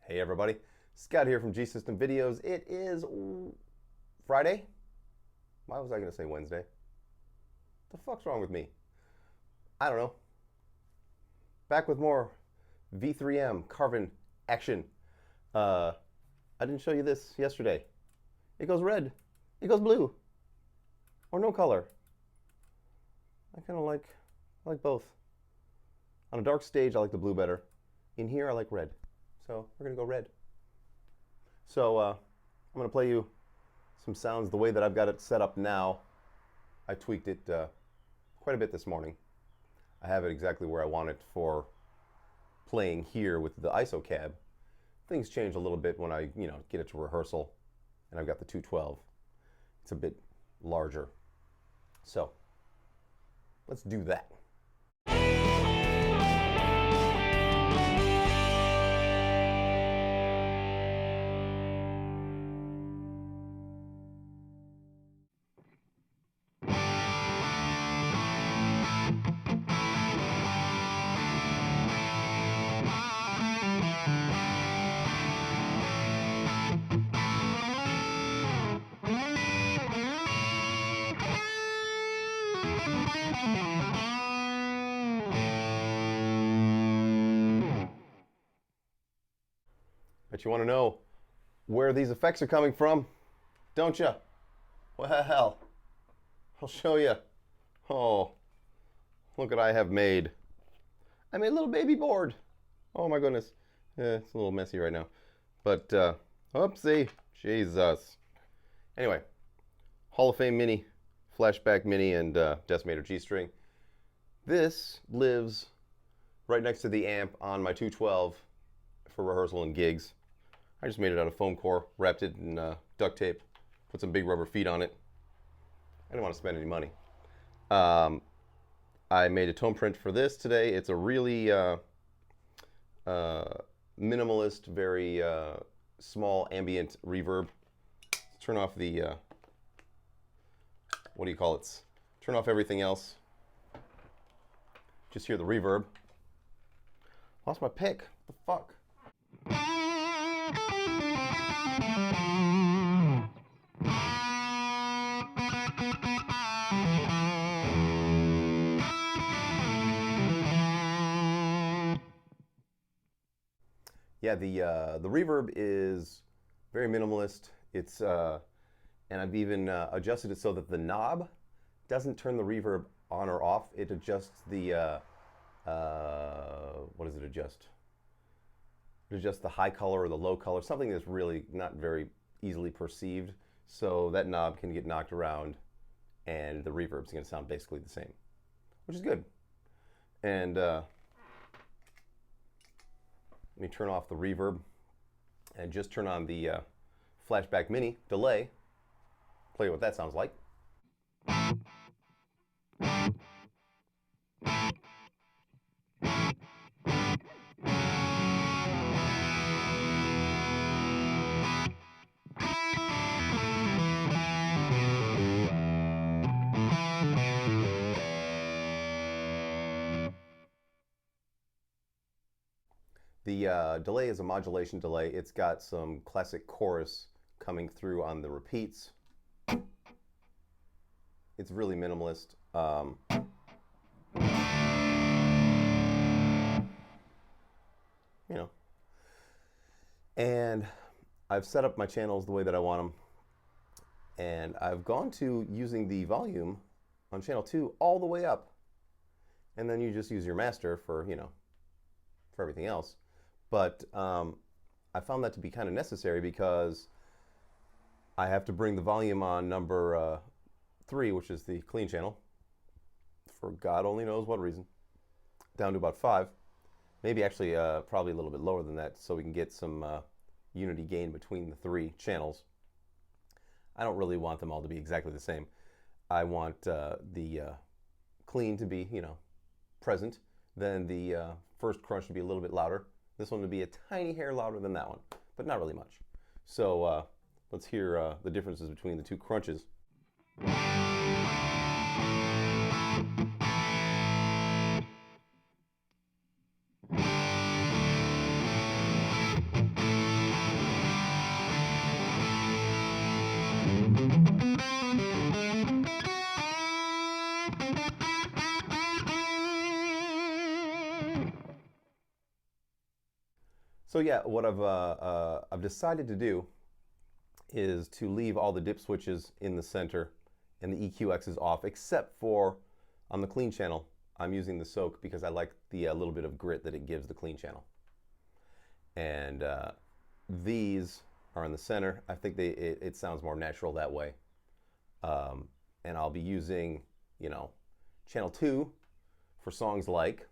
Hey everybody, Scott here from G System Videos. It is Friday. Why was I going to say Wednesday? The fuck's wrong with me? I don't know. Back with more V3M Carvin action. I didn't show you this yesterday. It goes red. It goes blue. Or no color. I kind of like both. On a dark stage, I like the blue better. In here, I like red. So we're going to go red. So I'm going to play you some sounds the way that I've got it set up now. I tweaked it quite a bit this morning. I have it exactly where I want it for playing here with the ISO cab. Things change a little bit when I get it to rehearsal, and I've got the 212. It's a bit larger. So let's do that. But you want to know where these effects are coming from, don't you? Well, I'll show you. Oh, look what I have made. I made a little baby board. Oh my goodness. It's a little messy right now. But, oopsie, Jesus. Anyway, Hall of Fame Mini, Flashback Mini, and Decimator G-String. This lives right next to the amp on my 212 for rehearsal and gigs. I just made it out of foam core, wrapped it in duct tape, put some big rubber feet on it. I didn't want to spend any money. I made a tone print for this today. It's a really minimalist, very small ambient reverb. Let's turn off the, what do you call it? Turn off everything else. Just hear the reverb. Lost my pick. What the fuck? Yeah, the reverb is very minimalist. It's and I've even adjusted it so that the knob doesn't turn the reverb on or off. It adjusts the what does it adjust? It adjusts the high color or the low color, something that's really not very easily perceived. So that knob can get knocked around, and the reverb's going to sound basically the same, which is good. And let me turn off the reverb and just turn on the Flashback Mini delay. Play what that sounds like. The delay is a modulation delay. It's got some classic chorus coming through on the repeats. It's really minimalist. And I've set up my channels the way that I want them. And I've gone to using the volume on channel 2 all the way up. And then you just use your master for, for everything else. But I found that to be kind of necessary because I have to bring the volume on number 3, which is the clean channel, for God only knows what reason, down to about 5. Maybe actually probably a little bit lower than that, so we can get some unity gain between the 3 channels. I don't really want them all to be exactly the same. I want the clean to be, present, then the first crunch to be a little bit louder. This one to be a tiny hair louder than that one, but not really much. So let's hear the differences between the 2 crunches. So yeah, what I've decided to do is to leave all the dip switches in the center and the EQXs off, except for on the clean channel. I'm using the soak because I like the little bit of grit that it gives the clean channel. And these are in the center. I think it sounds more natural that way. And I'll be using, you know, channel 2 for songs like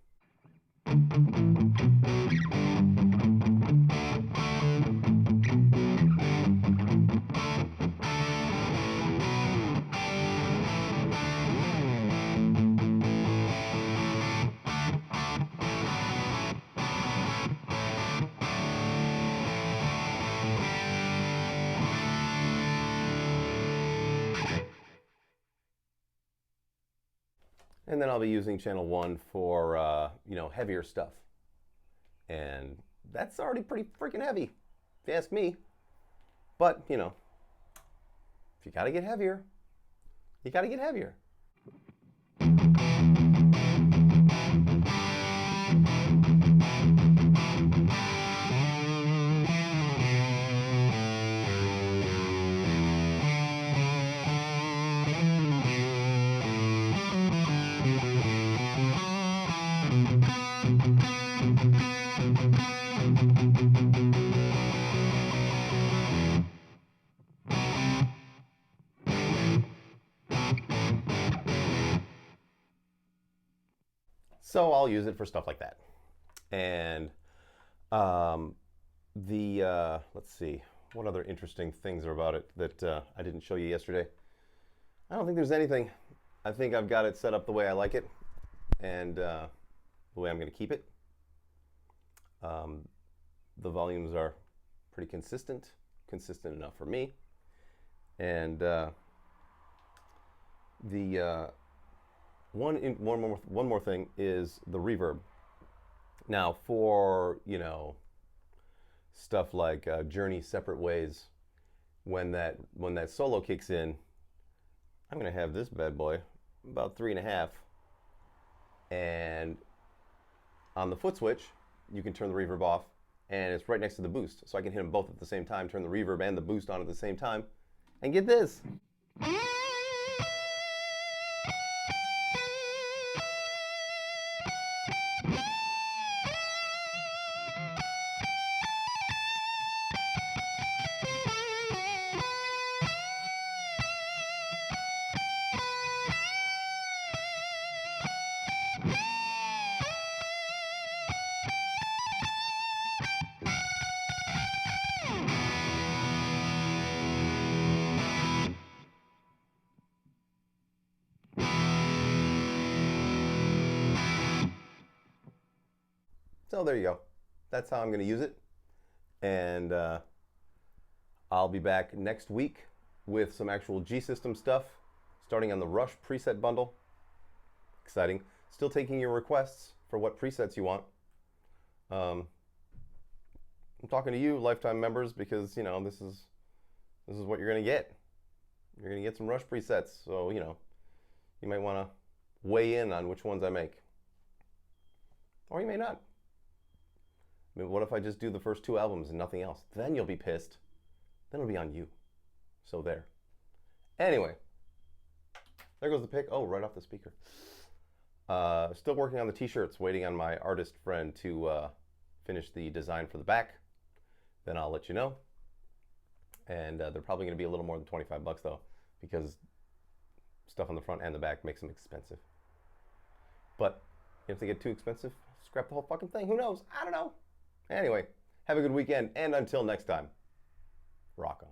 and then I'll be using channel 1 for, you know, heavier stuff. And that's already pretty freaking heavy, if you ask me. But, you know, if you gotta get heavier, you gotta get heavier. So I'll use it for stuff like that. And let's see, what other interesting things are about it that I didn't show you yesterday? I don't think there's anything. I think I've got it set up the way I like it and the way I'm going to keep it. The volumes are pretty consistent enough for me. And one more thing is the reverb. Now, for, you know, stuff like Journey Separate Ways, when that solo kicks in, I'm gonna have this bad boy about 3.5, and on the foot switch you can turn the reverb off, and it's right next to the boost, so I can hit them both at the same time, turn the reverb and the boost on at the same time, and get this. So there you go. That's how I'm going to use it. And I'll be back next week with some actual G-System stuff, starting on the Rush preset bundle. Exciting. Still taking your requests for what presets you want. I'm talking to you, lifetime members, because, you know, this is what you're going to get. You're going to get some Rush presets. So, you know, you might want to weigh in on which ones I make. Or you may not. I mean, what if I just do the first 2 albums and nothing else? Then you'll be pissed. Then it'll be on you. So there. Anyway, there goes the pick. Oh, right off the speaker. Still working on the t-shirts, waiting on my artist friend to finish the design for the back. Then I'll let you know. And they're probably going to be a little more than 25 bucks though, because stuff on the front and the back makes them expensive. But if they get too expensive, scrap the whole fucking thing. Who knows? I don't know. Anyway, have a good weekend, and until next time, rock on.